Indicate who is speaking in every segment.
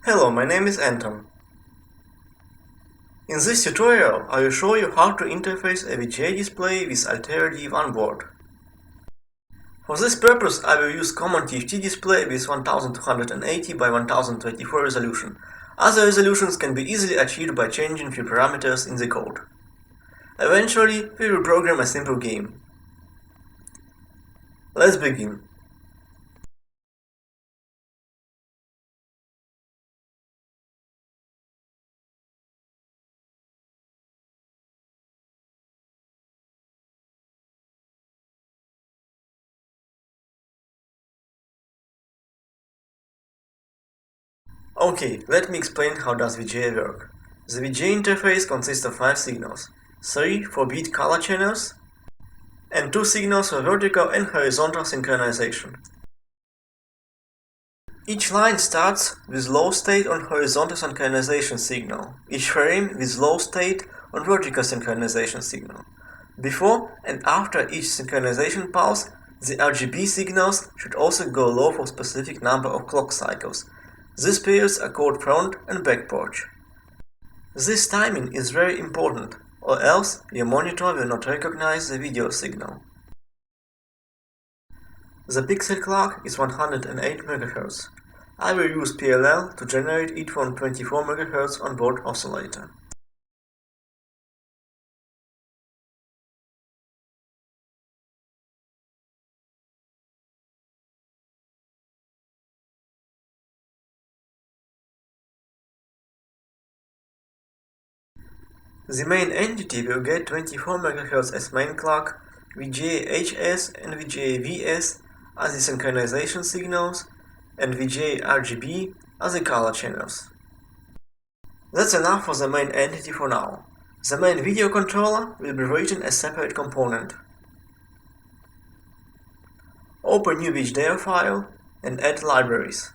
Speaker 1: Hello, my name is Anton. In this tutorial, I will show you how to interface a VGA display with Altera DE1 board. For this purpose, I will use common TFT display with 1280 by 1024 resolution. Other resolutions can be easily achieved by changing few parameters in the code. Eventually, we will program a simple game. Let's begin. Okay, let me explain how does VGA work. The VGA interface consists of 5 signals, 3 4-bit color channels, and 2 signals for vertical and horizontal synchronization. Each line starts with low state on horizontal synchronization signal, each frame with low state on vertical synchronization signal. Before and after each synchronization pulse, the RGB signals should also go low for specific number of clock cycles. These periods are called front and back purge. This timing is very important, or else your monitor will not recognize the video signal. The pixel clock is 108 MHz. I will use PLL to generate it from 24 MHz on board oscillator. The main entity will get 24 MHz as main clock, VGA HS and VGA VS as the synchronization signals, and VGA RGB as the color channels. That's enough for the main entity for now. The main video controller will be written as separate component. Open new VHDL file and add libraries.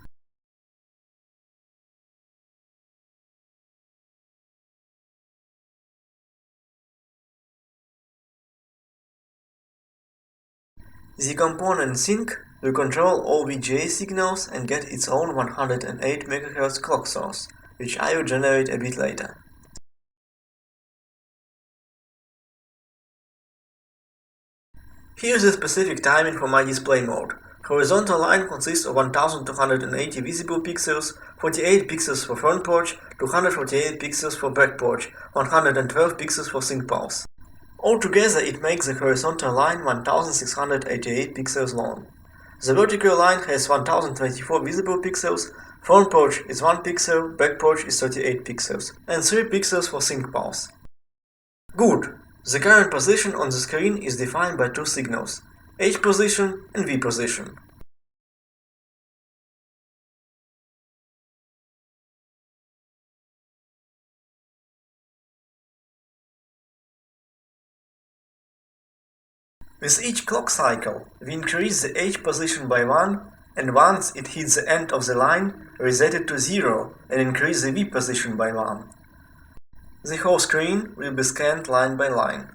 Speaker 1: The component sync will control all VGA signals and get its own 108 MHz clock source, which I will generate a bit later. Here's the specific timing for my display mode. Horizontal line consists of 1280 visible pixels, 48 pixels for front purge, 248 pixels for back purge, 112 pixels for sync pulse. Altogether it makes the horizontal line 1688 pixels long. The vertical line has 1024 visible pixels, front purge is 1 pixel, back purge is 38 pixels, and 3 pixels for sync pulse. Good! The current position on the screen is defined by 2 signals, H position and V position. With each clock cycle, we increase the H position by 1, and once it hits the end of the line, reset it to 0 and increase the V position by 1. The whole screen will be scanned line by line.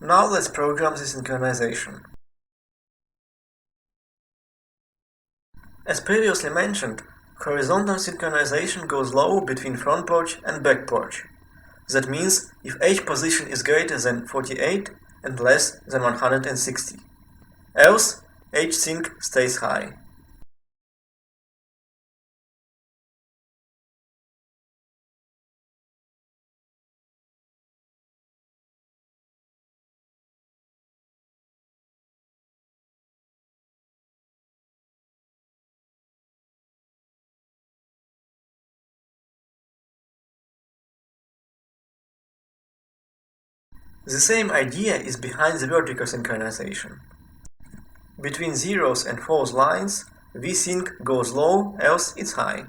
Speaker 1: Now let's program the synchronization. As previously mentioned, horizontal synchronization goes low between front purge and back purge. That means if H position is greater than 48 and less than 160. Else, H sync stays high. The same idea is behind the vertical synchronization. Between zeros and false lines, VSync goes low, else it's high.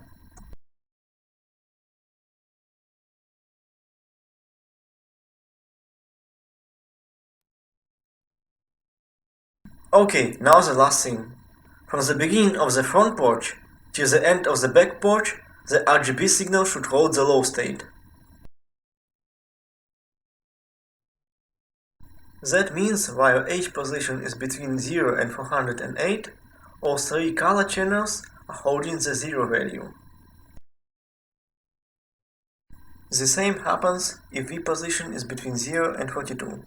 Speaker 1: Okay, now the last thing. From the beginning of the front porch till the end of the back porch, the RGB signal should hold the low state. That means while H position is between 0 and 408, all three color channels are holding the 0 value. The same happens if V position is between 0 and 42.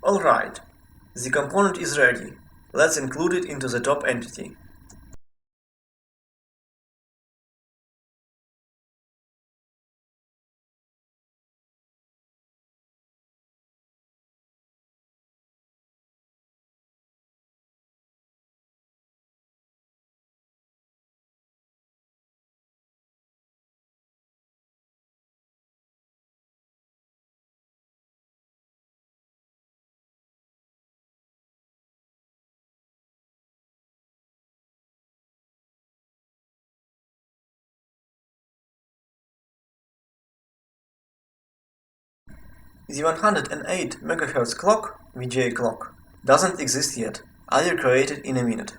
Speaker 1: Alright, the component is ready. Let's include it into the top entity. The 108 MHz clock, VGA clock, doesn't exist yet. I'll create it in a minute.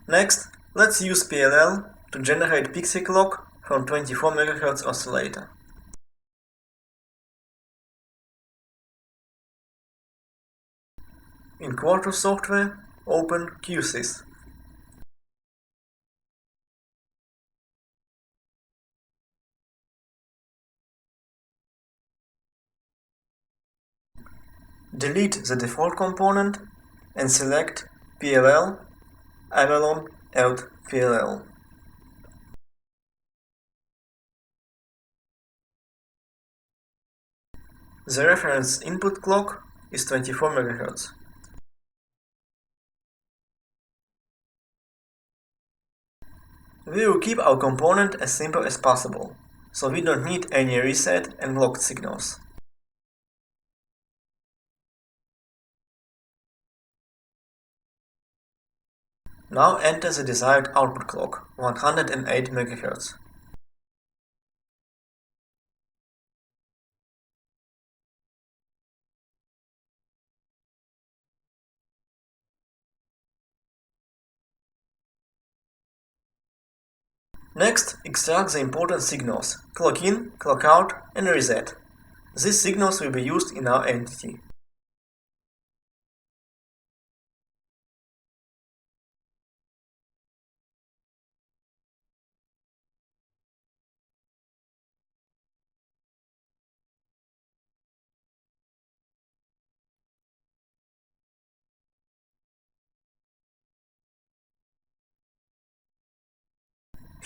Speaker 1: Next, let's use PLL to generate pixel clock from 24 MHz oscillator. In Quartus software, open QSys. Delete the default component and select PLL Avalon Alt PLL. The reference input clock is 24 MHz. We will keep our component as simple as possible, so we don't need any reset and locked signals. Now enter the desired output clock, 108 MHz. Next, extract the important signals, clock in, clock out, and reset. These signals will be used in our entity.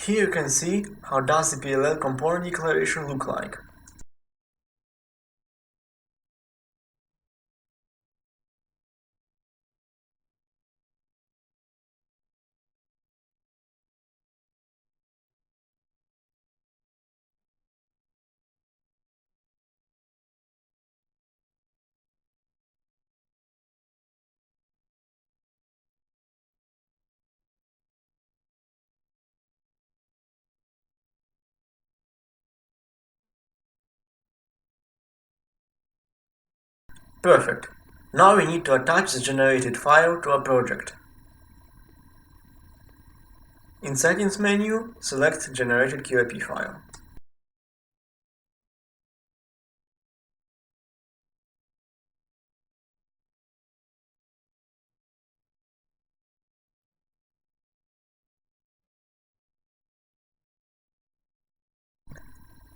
Speaker 1: Here you can see how does the PLL component declaration look like. Perfect. Now we need to attach the generated file to our project. In Settings menu, select Generated QIP file.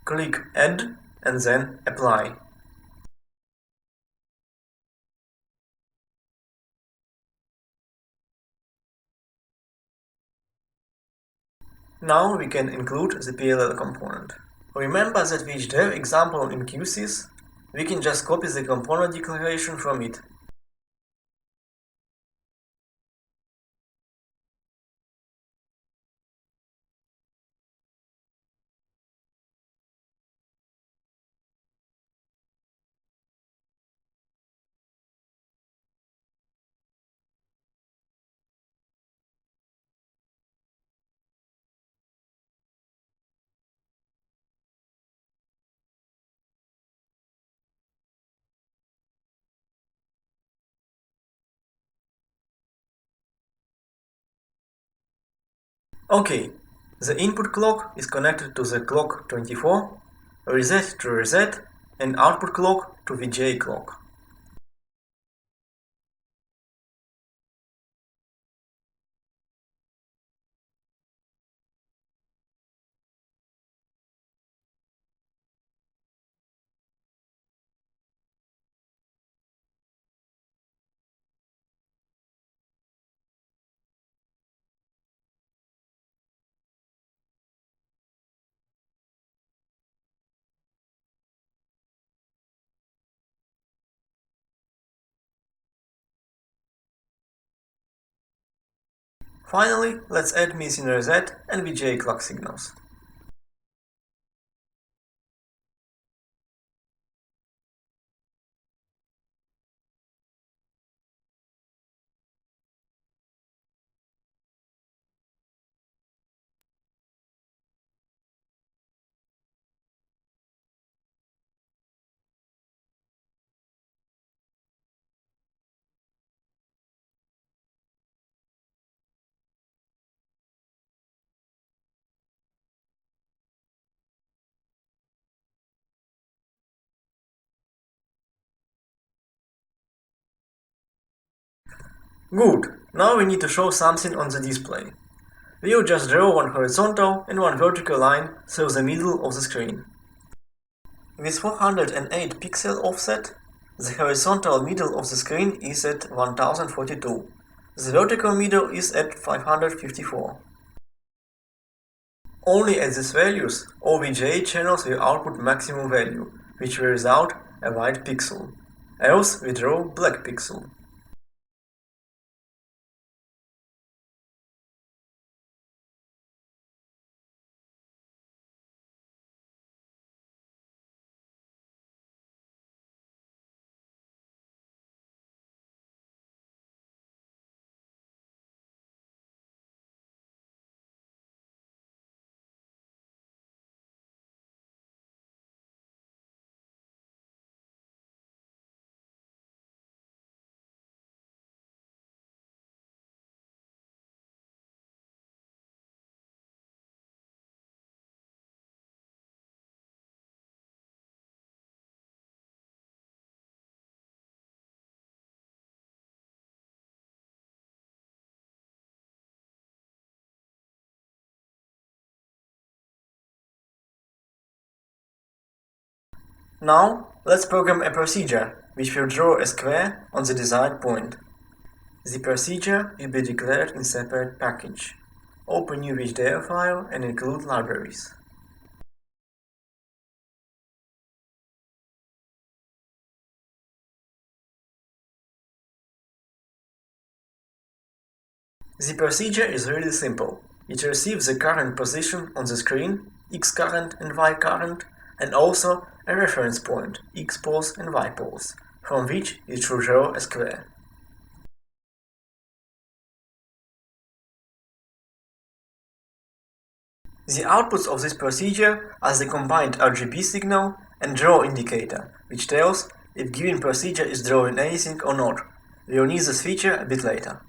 Speaker 1: Click Add and then Apply. Now we can include the PLL component. Remember that VHDL example in QSys? We can just copy the component declaration from it. Okay, the input clock is connected to the clock 24, reset to reset, and output clock to VGA clock. Finally, let's add missing reset and VGA clock signals. Good, now we need to show something on the display. We'll just draw one horizontal and one vertical line through the middle of the screen. With 408 pixel offset, the horizontal middle of the screen is at 1042. The vertical middle is at 554. Only at these values, all VGA channels will output maximum value, which will result a white pixel. Else we draw black pixel. Now, let's program a procedure which will draw a square on the desired point. The procedure will be declared in separate package. open new VHDL file and include libraries. The procedure is really simple. It receives the current position on the screen, X current and Y current, and also a reference point, X pose and Y pose, from which it should draw a square. The outputs of this procedure are the combined RGB signal and draw indicator, which tells if given procedure is drawing anything or not. We will need this feature a bit later.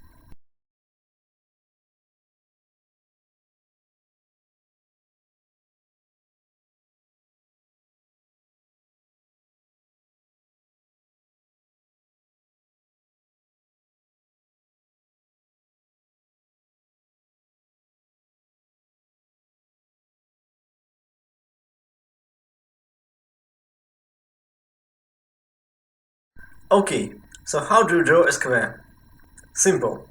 Speaker 1: Okay, so how do you draw a square? Simple.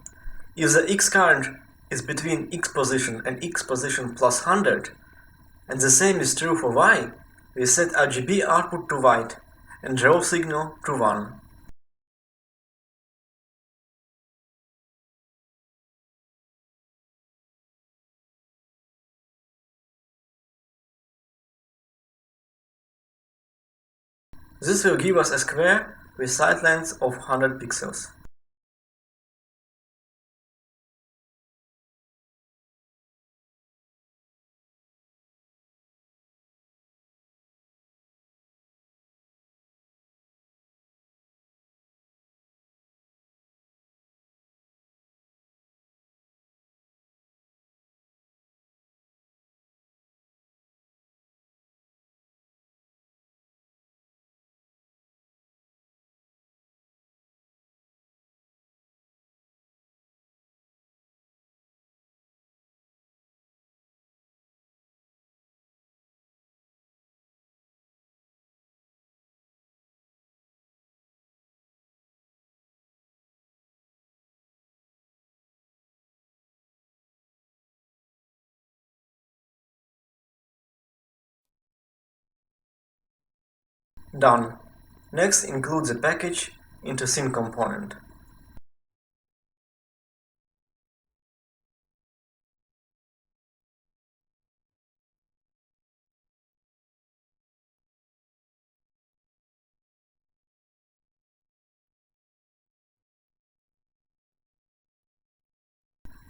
Speaker 1: If the X current is between X position and X position plus 100, and the same is true for Y, we set RGB output to white and draw signal to 1. This will give us a square with side length of 100 pixels. Done. Next, include the package into sim component.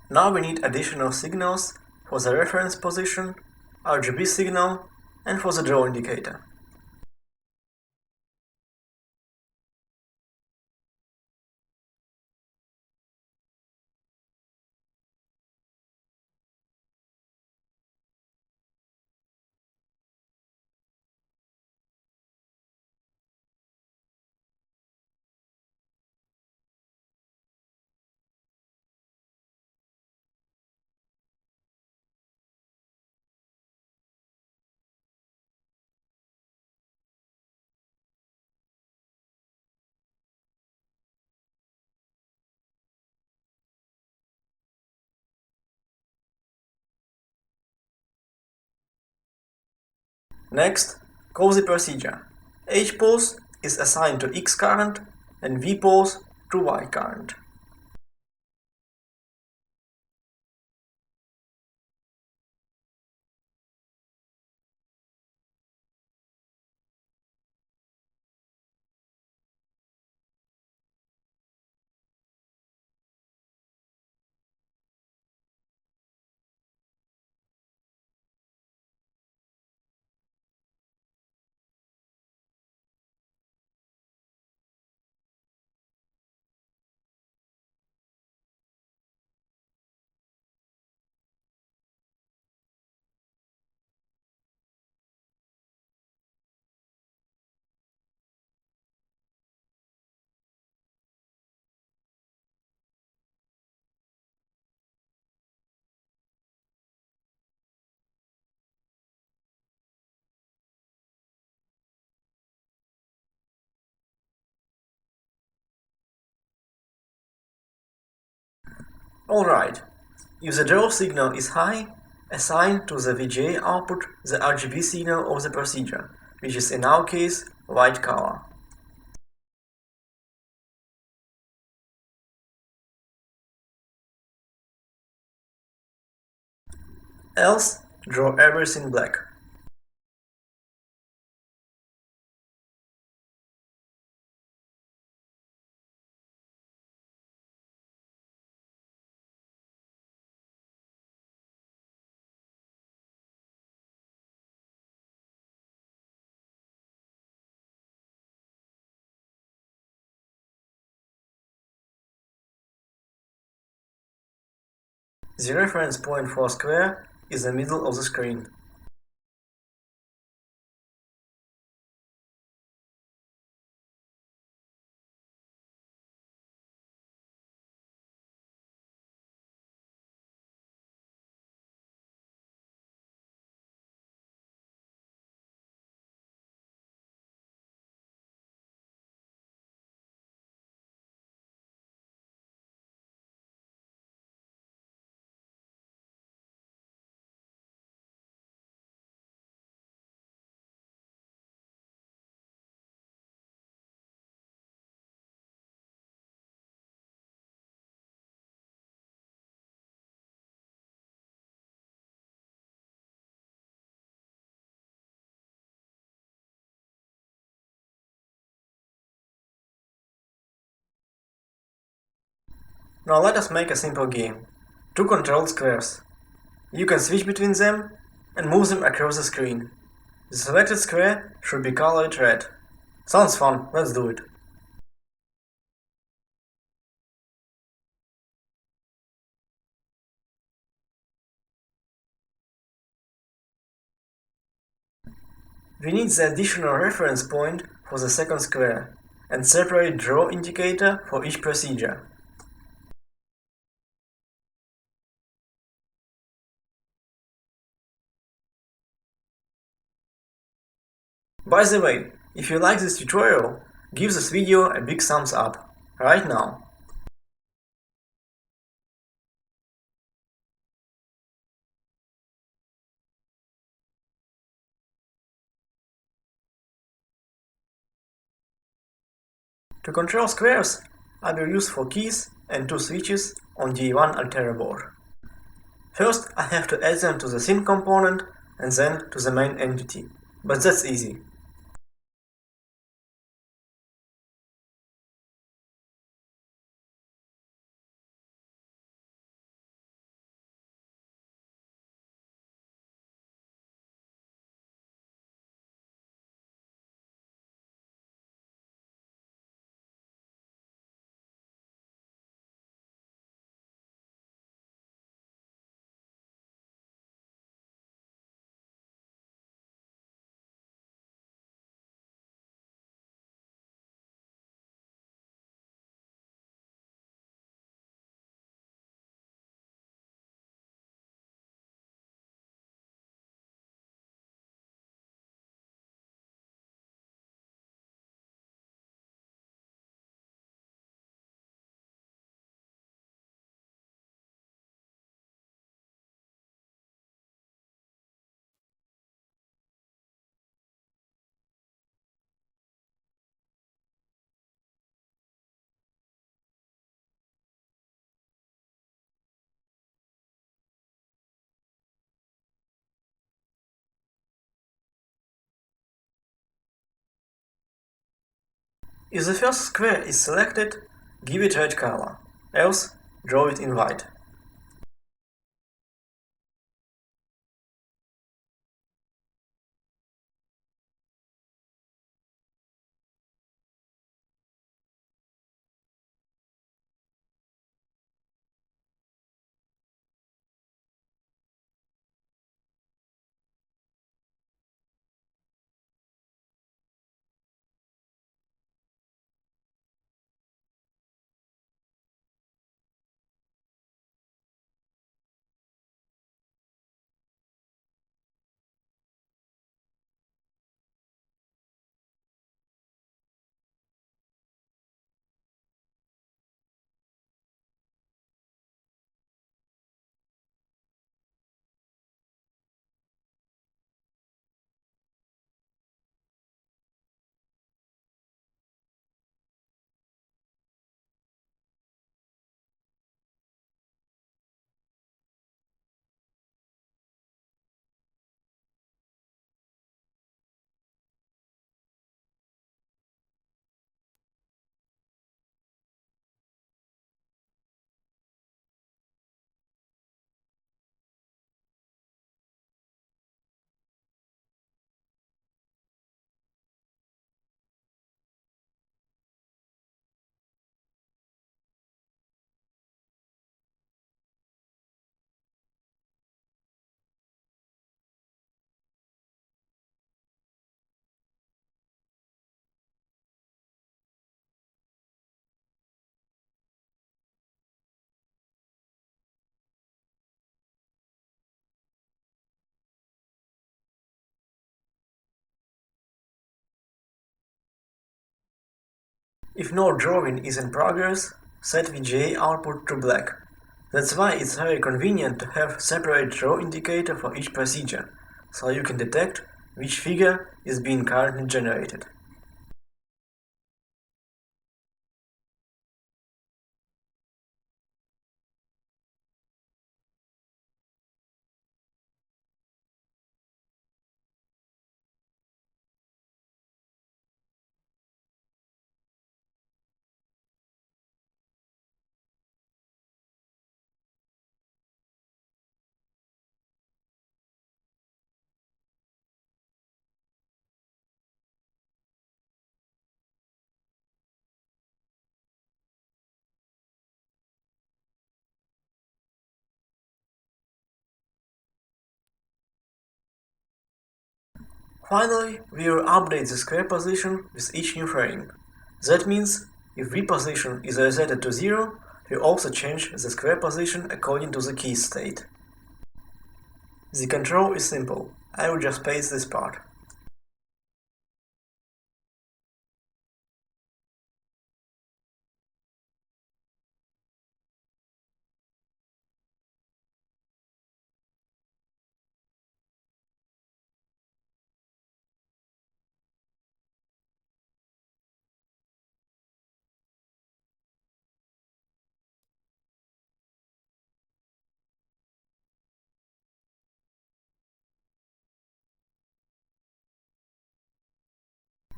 Speaker 1: Now we need additional signals for the reference position, RGB signal, and for the draw indicator. Next, call the procedure. H pose is assigned to X current and V pose to Y current. Alright, If the draw signal is high, assign to the VGA output the RGB signal of the procedure, which is in our case white color. Else, draw everything black. The reference point for square is the middle of the screen. Now let us make a simple game. Two controlled squares. You can switch between them and move them across the screen. The selected square should be colored red. Sounds fun, let's do it. We need the additional reference point for the second square and separate draw indicator for each procedure. By the way, if you like this tutorial, give this video a big thumbs up, right now. To control squares, I will use 4 keys and 2 switches on DE1 Altera board. First, I have to add them to the sync component and then to the main entity, but that's easy. If the first square is selected, give it red color, else draw it in white. If no drawing is in progress, set VGA output to black. That's why it's very convenient to have separate draw indicator for each procedure, so you can detect which figure is being currently generated. Finally, we will update the square position with each new frame. That means, if V position is resetted to 0, we also change the square position according to the key state. The control is simple. I will just paste this part.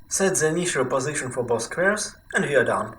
Speaker 1: Set the initial position for both squares, and we are done.